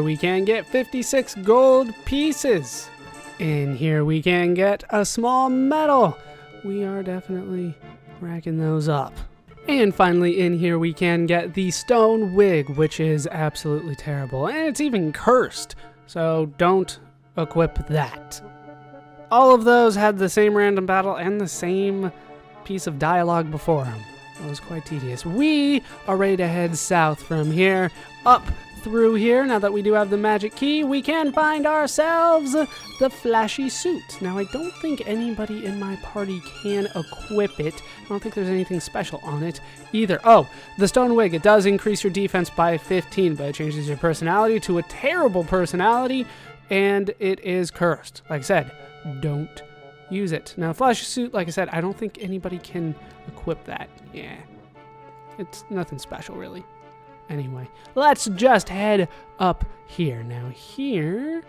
here we can get 56 gold pieces. In here we can get a small medal. We are definitely racking those up. And finally in here we can get the stone wig, which is absolutely terrible. And it's even cursed, so don't equip that. All of those had the same random battle and the same piece of dialogue before them. It was quite tedious. We are ready to head south from here, up through here. Now that we do have the magic key, we can find ourselves the flashy suit. Now, I don't think anybody in my party can equip it. I don't think there's anything special on it either. Oh, the stone wig. It does increase your defense by 15, but it changes your personality to a terrible personality, and it is cursed. Like I said, don't use it. Now, flashy suit, like I said, I don't think anybody can equip that. Yeah, it's nothing special, really. Anyway, let's just head up here. Now here,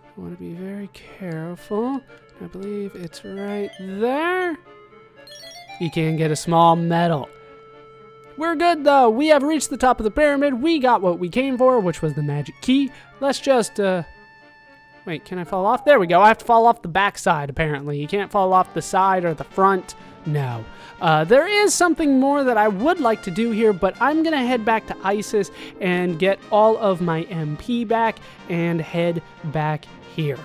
I want to be very careful. I believe it's right there. You can get a small medal. We're good, though. We have reached the top of the pyramid. We got what we came for, which was the magic key. Let's just, wait, can I fall off? There we go. I have to fall off the back side, apparently. You can't fall off the side or the front. No. There is something more that I would like to do here, but I'm going to head back to Isis and get all of my MP back and head back here.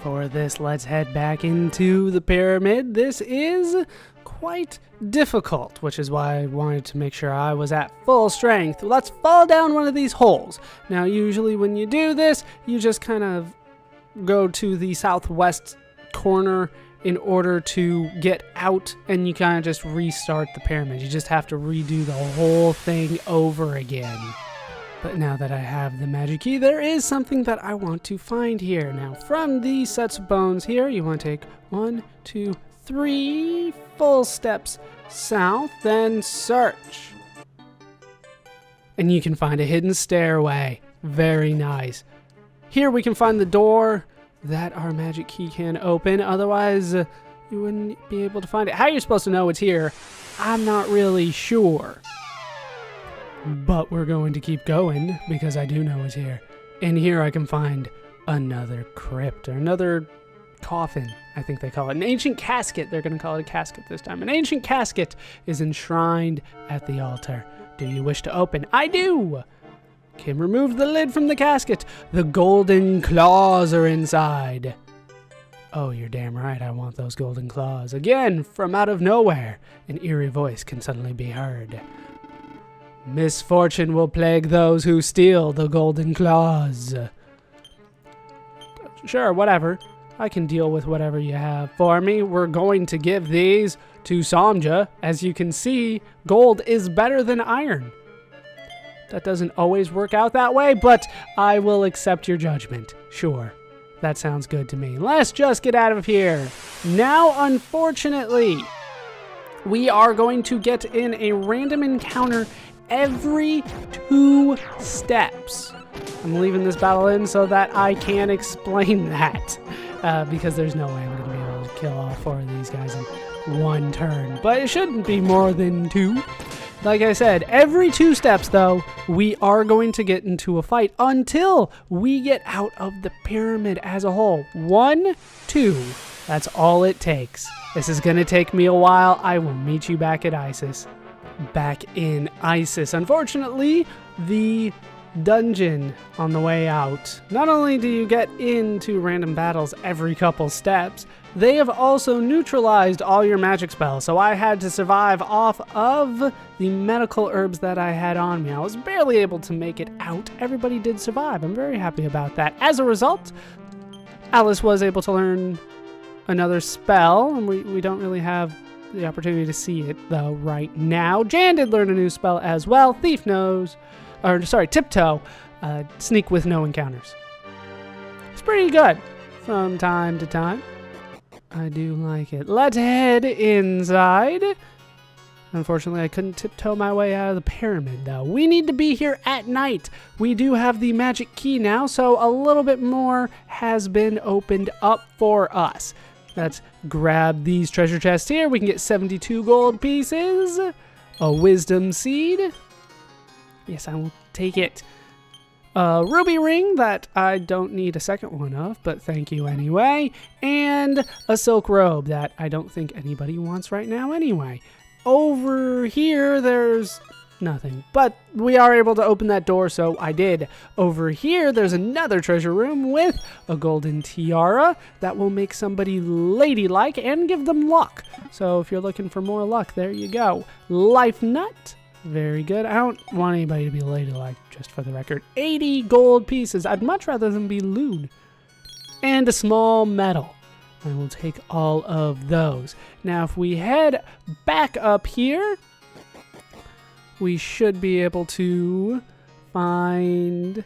For this, let's head back into the pyramid. This is quite difficult, which is why I wanted to make sure I was at full strength. Let's fall down one of these holes. Now, usually when you do this, you just kind of go to the southwest corner in order to get out, and you kind of just restart the pyramid. You just have to redo the whole thing over again. But now that I have the magic key, there is something that I want to find here. Now, from these sets of bones here, you want to take 1, 2, 3 full steps south, then search. And you can find a hidden stairway. Very nice. Here we can find the door that our magic key can open. Otherwise, you wouldn't be able to find it. How you're supposed to know it's here, I'm not really sure. But we're going to keep going because I do know it's here. And here I can find another crypt, or another coffin, I think they call it. An ancient casket. They're going to call it a casket this time. An ancient casket is enshrined at the altar. Do you wish to open? I do! Kim removed the lid from the casket. The golden claws are inside. Oh, you're damn right, I want those golden claws. Again, from out of nowhere, an eerie voice can suddenly be heard. Misfortune will plague those who steal the golden claws. Sure, whatever. I can deal with whatever you have for me. We're going to give these to Samja. As you can see, gold is better than iron. That doesn't always work out that way, but I will accept your judgment. Sure, that sounds good to me. Let's just get out of here. Now, unfortunately, we are going to get in a random encounter every 2 steps. I'm leaving this battle in so that I can explain that, because there's no way I'm going to be able to kill all 4 of these guys in 1 turn. But it shouldn't be more than 2. Like I said, every 2 steps, though, we are going to get into a fight until we get out of the pyramid as a whole. 1, 2. That's all it takes. This is going to take me a while. I will meet you back at Isis. Back in Isis. Unfortunately, the dungeon on the way out. Not only do you get into random battles every couple steps, they have also neutralized all your magic spells, so I had to survive off of the medical herbs that I had on me. I was barely able to make it out. Everybody did survive. I'm very happy about that. As a result, Alice was able to learn another spell, and we don't really have the opportunity to see it, though, right now. Jan did learn a new spell as well. Tiptoe. Sneak with no encounters. It's pretty good from time to time. I do like it. Let's head inside. Unfortunately, I couldn't tiptoe my way out of the pyramid, though. We need to be here at night. We do have the magic key now, so a little bit more has been opened up for us. Let's grab these treasure chests here. We can get 72 gold pieces, a wisdom seed. Yes, I will take it. a ruby ring that I don't need a second one of, but thank you anyway, and a silk robe that I don't think anybody wants right now anyway. Over here, there's nothing, but we are able to open that door, so I did. Over here, there's another treasure room with a golden tiara that will make somebody ladylike and give them luck. So if you're looking for more luck, there you go. Life nut. Very good. I don't want anybody to be ladylike, just for the record. 80 gold pieces. I'd much rather them be lewd. And a small medal. I will take all of those. Now, if we head back up here, we should be able to find...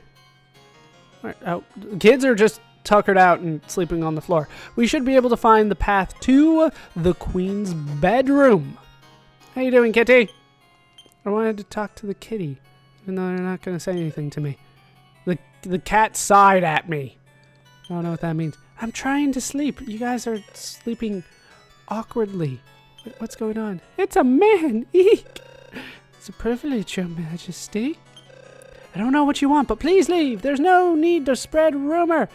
All right, oh, kids are just tuckered out and sleeping on the floor. We should be able to find the path to the Queen's bedroom. How you doing, kitty? I wanted to talk to the kitty, even though they're not going to say anything to me. The cat sighed at me. I don't know what that means. I'm trying to sleep. You guys are sleeping awkwardly. What's going on? It's a man! Eek! It's a privilege, Your Majesty. I don't know what you want, but please leave. There's no need to spread rumor.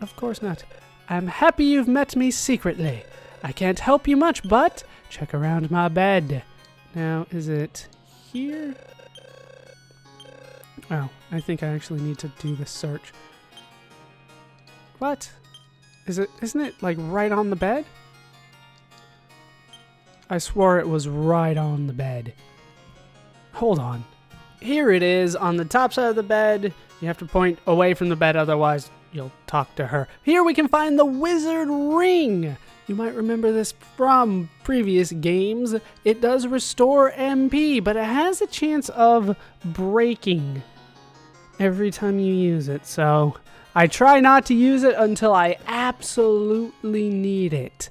Of course not. I'm happy you've met me secretly. I can't help you much, but check around my bed. Now, is it here? Oh, I think I actually need to do the search. What? Isn't it like right on the bed? I swore it was right on the bed. Hold on. Here it is on the top side of the bed. You have to point away from the bed, otherwise you'll talk to her. Here we can find the wizard ring. You might remember this from previous games. It does restore MP, but it has a chance of breaking every time you use it. So I try not to use it until I absolutely need it.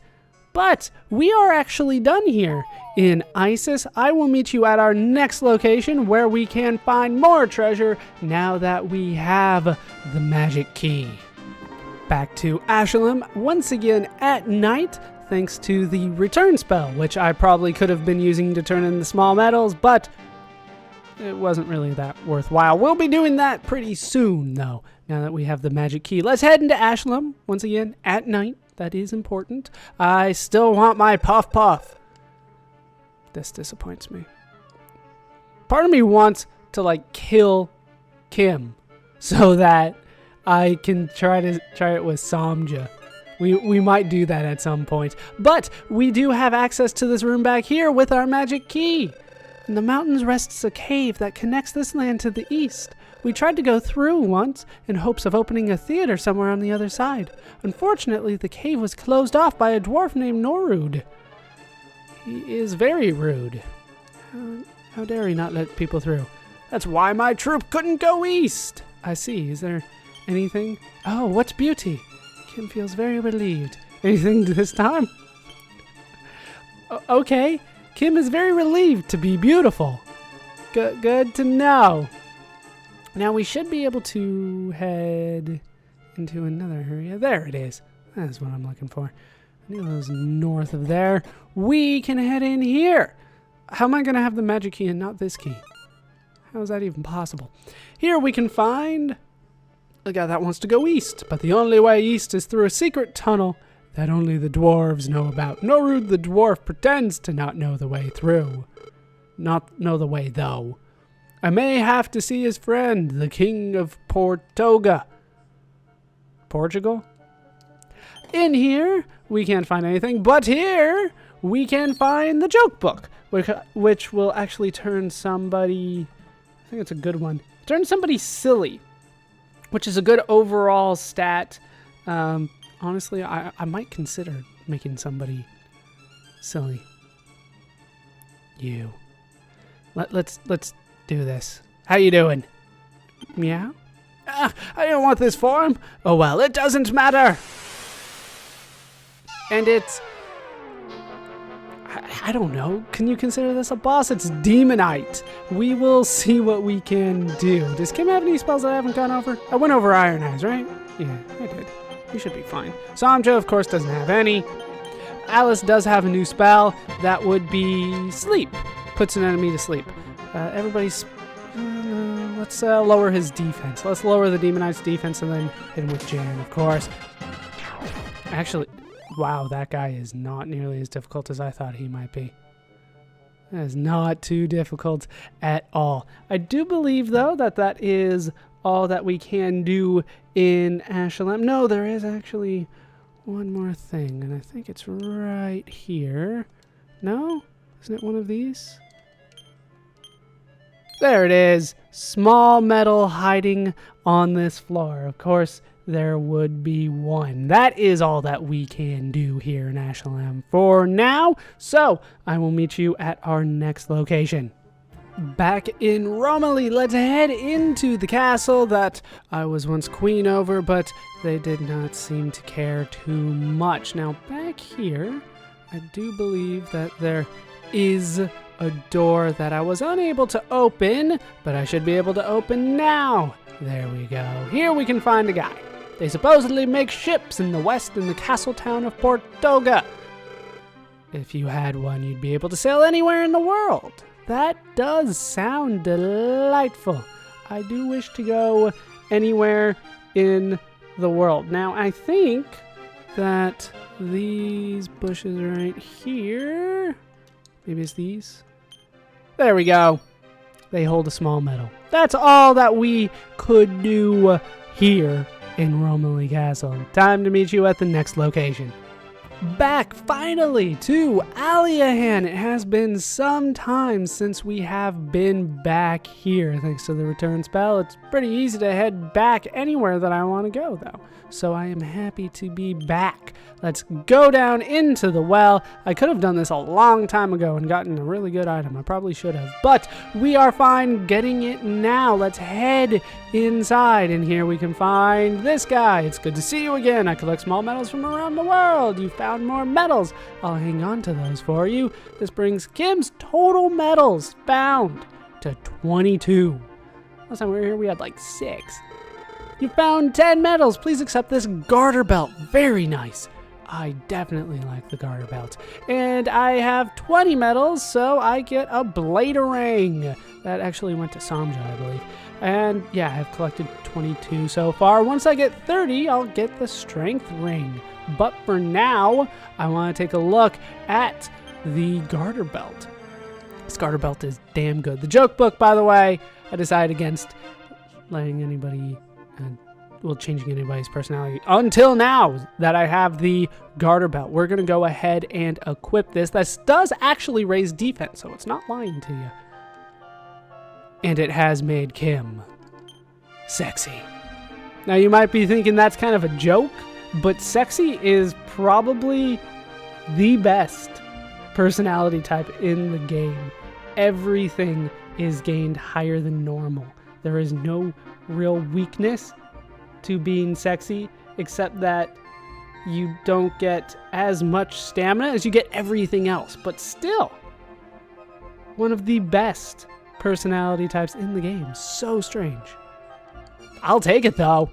But we are actually done here in Isis. I will meet you at our next location where we can find more treasure now that we have the magic key. Back to Ashlam once again at night, thanks to the return spell, which I probably could have been using to turn in the small medals, but it wasn't really that worthwhile. We'll be doing that pretty soon, though, now that we have the magic key. Let's head into Ashlam once again at night. That is important. I still want my puff puff. This disappoints me. Part of me wants to, like, kill Kim so that I can try it with Samja. We might do that at some point. But we do have access to this room back here with our magic key. In the mountains rests a cave that connects this land to the east. We tried to go through once in hopes of opening a theater somewhere on the other side. Unfortunately, the cave was closed off by a dwarf named Norud. He is very rude. How dare he not let people through? That's why my troop couldn't go east. I see. Is there anything? Oh, what's beauty? Kim feels very relieved. Anything this time? Okay. Kim is very relieved to be beautiful. Good to know. Now we should be able to head into another area. There it is. That's what I'm looking for. I knew it was north of there. We can head in here. How am I going to have the magic key and not this key? How is that even possible? Here we can find a guy that wants to go east, but the only way east is through a secret tunnel that only the dwarves know about. Norud the dwarf pretends to not know the way through. Not know the way, though. I may have to see his friend, the king of Portoga. Portugal? In here, we can't find anything, but here we can find the joke book, which will actually turn somebody, I think it's a good one, turn somebody silly, which is a good overall stat. Honestly, I might consider making somebody silly. You. Let's do this. How you doing? Meow? I didn't want this form. Oh well, it doesn't matter. And it's... I don't know. Can you consider this a boss? It's Demonite. We will see what we can do. Does Kim have any spells that I haven't gone over? I went over Iron Eyes, right? Yeah, I did. We should be fine. Samja, of course, doesn't have any. Alice does have a new spell. That would be Sleep. Puts an enemy to sleep. Everybody's... let's lower his defense. Let's lower the Demon Knight's defense and then hit him with Jan, of course. Actually, wow, that guy is not nearly as difficult as I thought he might be. That is not too difficult at all. I do believe, though, that is all that we can do in Ashalem. No, there is actually one more thing, and I think it's right here. No? Isn't it one of these? There it is. Small metal hiding on this floor. Of course, there would be one. That is all that we can do here in Ashalem for now. So I will meet you at our next location. Back in Romilly, let's head into the castle that I was once queen over, but they did not seem to care too much. Now back here, I do believe that there is a door that I was unable to open, but I should be able to open now. There we go. Here we can find a guy. They supposedly make ships in the west in the castle town of Portoga. If you had one, you'd be able to sail anywhere in the world. That does sound delightful. I do wish to go anywhere in the world. Now, I think that these bushes right here, maybe it's these. There we go. They hold a small medal. That's all that we could do here in Romilly Castle. Time to meet you at the next location. Back finally to Aliahan. It has been some time since we have been back here. Thanks to the return spell, it's pretty easy to head back anywhere that I want to go, though. So I am happy to be back. Let's go down into the well. I could have done this a long time ago and gotten a really good item. I probably should have. But we are fine getting it now. Let's head inside. And here we can find this guy. It's good to see you again. I collect small medals from around the world. You found more medals. I'll hang on to those for you. This brings Kim's total medals found to 22. Last time we were here, we had like 6. You found 10 medals. Please accept this garter belt. Very nice. I definitely like the garter belt. And I have 20 medals, so I get a Bladerang. That actually went to Samja, I believe. And yeah, I've collected 22 so far. Once I get 30, I'll get the strength ring. But for now, I want to take a look at the garter belt. This garter belt is damn good. The joke book, by the way, I decided against letting anybody... changing anybody's personality until now that I have the garter belt. We're going to go ahead and equip this. This does actually raise defense, so it's not lying to you. And it has made Kim sexy. Now you might be thinking that's kind of a joke, but sexy is probably the best personality type in the game. Everything is gained higher than normal. There is no real weakness to being sexy, except that you don't get as much stamina as you get everything else, but still one of the best personality types in the game. So strange. I'll take it though.